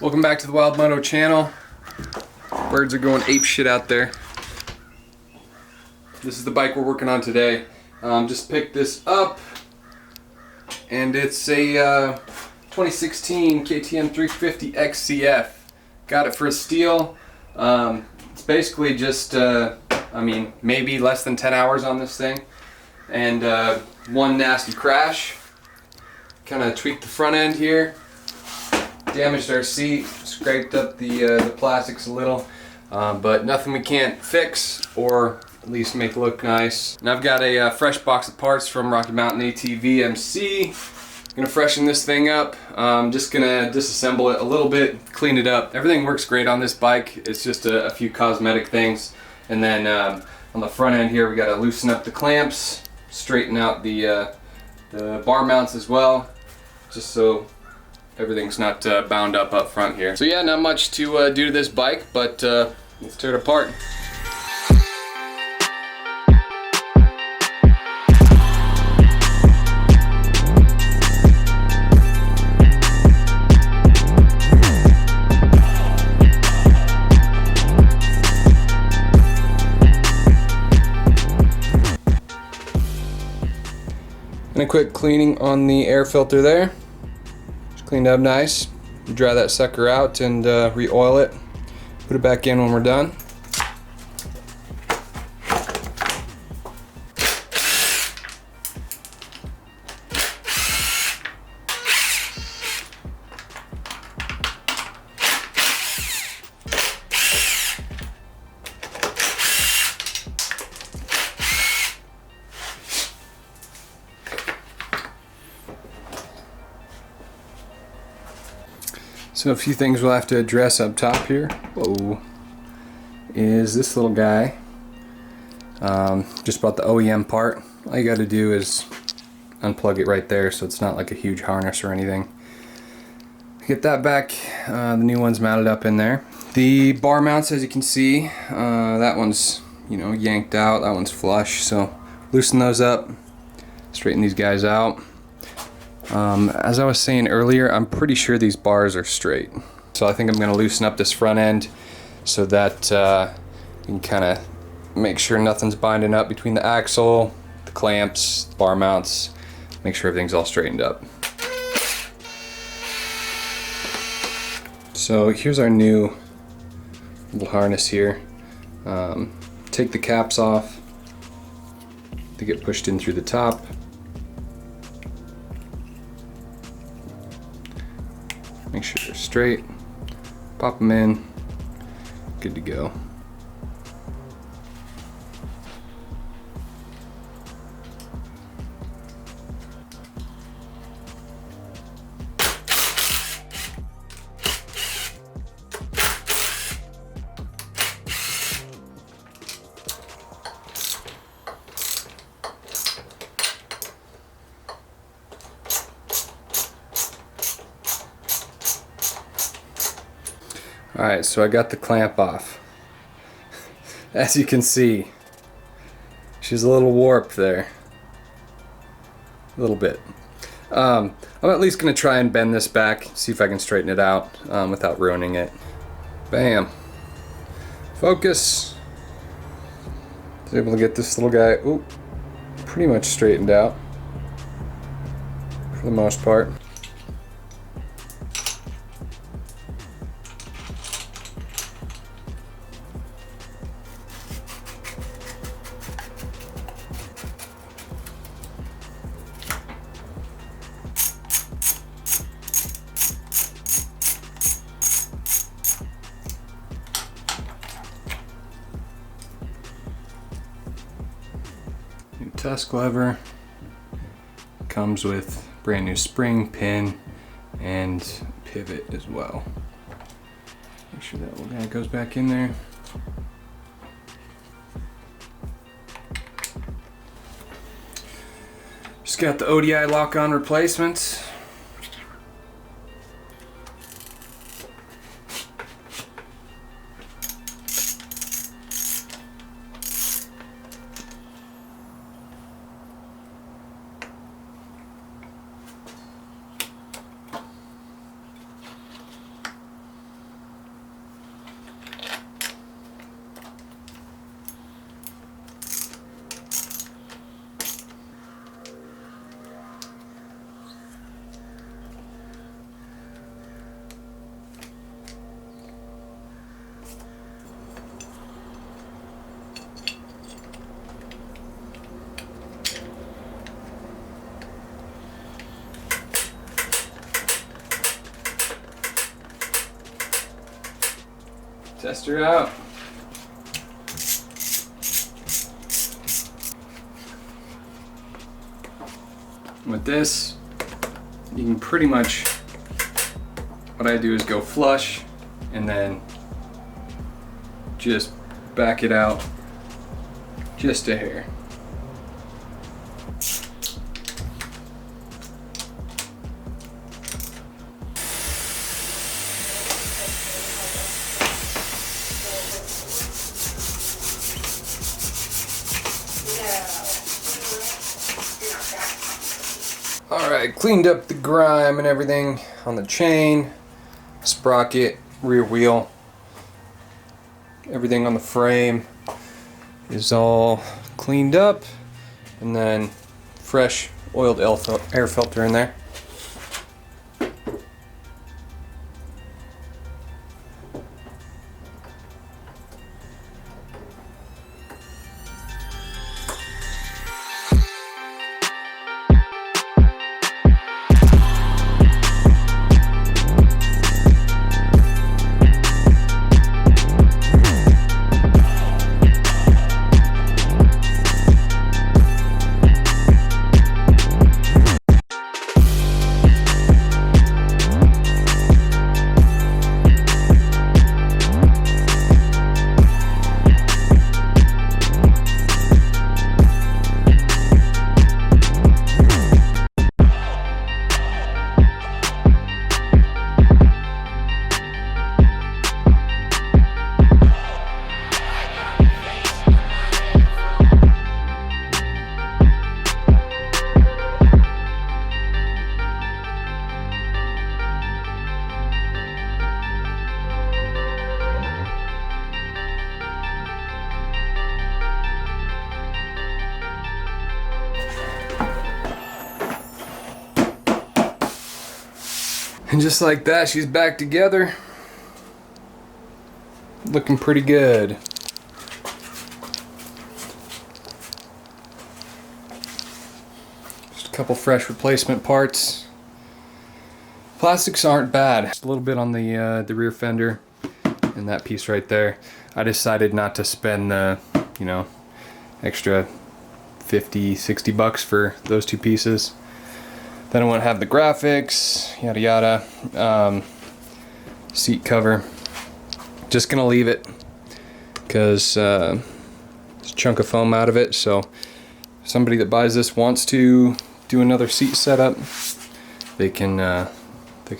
Welcome back to the Wild Moto channel. Birds are going ape shit out there. This is the bike we're working on today. Just picked this up, and it's a 2016 KTM 350 XCF. Got it for a steal. It's basically just, maybe less than 10 hours on this thing, and one nasty crash. Kind of tweaked the front end here. Damaged our seat, scraped up the plastics a little, but nothing we can't fix or at least make look nice. And I've got a fresh box of parts from Rocky Mountain ATV MC. Gonna freshen this thing up. Just gonna disassemble it a little bit, clean it up. Everything works great on this bike. It's just a few cosmetic things. And then on the front end here, we gotta loosen up the clamps, straighten out the bar mounts as well, just so everything's not bound up front here. So yeah, not much to do to this bike, but let's tear it apart. And a quick cleaning on the air filter there. Cleaned up nice. Dry that sucker out and re-oil it. Put it back in when we're done. So a few things we'll have to address up top here. Whoa. Is this little guy. Just bought the OEM part. All you gotta do is unplug it right there so it's not like a huge harness or anything. Get that back. The new one's mounted up in there. The bar mounts, as you can see, that one's yanked out, that one's flush, so loosen those up, straighten these guys out. As I was saying earlier, I'm pretty sure these bars are straight. So I think I'm going to loosen up this front end so that you can kind of make sure nothing's binding up between the axle, the clamps, the bar mounts, make sure everything's all straightened up. So here's our new little harness here. Take the caps off. They get pushed in through the top. Make sure they're straight, pop them in, good to go. Alright, so I got the clamp off. As you can see, she's a little warped there. A little bit. I'm at least going to try and bend this back, see if I can straighten it out without ruining it. Bam. Focus. I was able to get this little guy pretty much straightened out for the most part. Tusk lever, comes with brand new spring, pin, and pivot as well. Make sure that little guy goes back in there. Just got the ODI lock-on replacements. test her out. With this, you can pretty much, what I do is go flush and then just back it out just a hair. Alright, cleaned up the grime and everything on the chain, sprocket, rear wheel. Everything on the frame is all cleaned up, and then fresh oiled air filter in there. And just like that, she's back together. Looking pretty good. Just a couple fresh replacement parts. Plastics aren't bad. Just a little bit on the rear fender and that piece right there. I decided not to spend the, you know, extra 50, 60 bucks for those two pieces. Then I want to have the graphics, yada yada, seat cover. Just gonna leave it because there's a chunk of foam out of it. So if somebody that buys this wants to do another seat setup, they can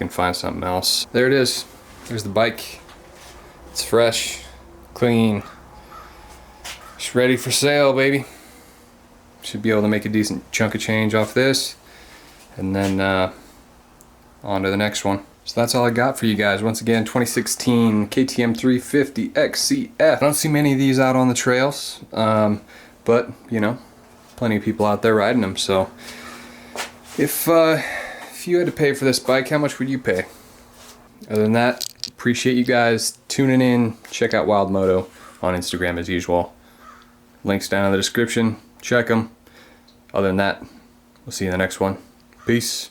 find something else. There it is. There's the bike. It's fresh, clean. It's ready for sale, baby. Should be able to make a decent chunk of change off this. And then on to the next one. So that's all I got for you guys. Once again, 2016 KTM 350 XCF. I don't see many of these out on the trails, but you know, plenty of people out there riding them. So if you had to pay for this bike, how much would you pay? Other than that, appreciate you guys tuning in. Check out Wild Moto on Instagram as usual. Links down in the description. Check them. Other than that, we'll see you in the next one. Peace.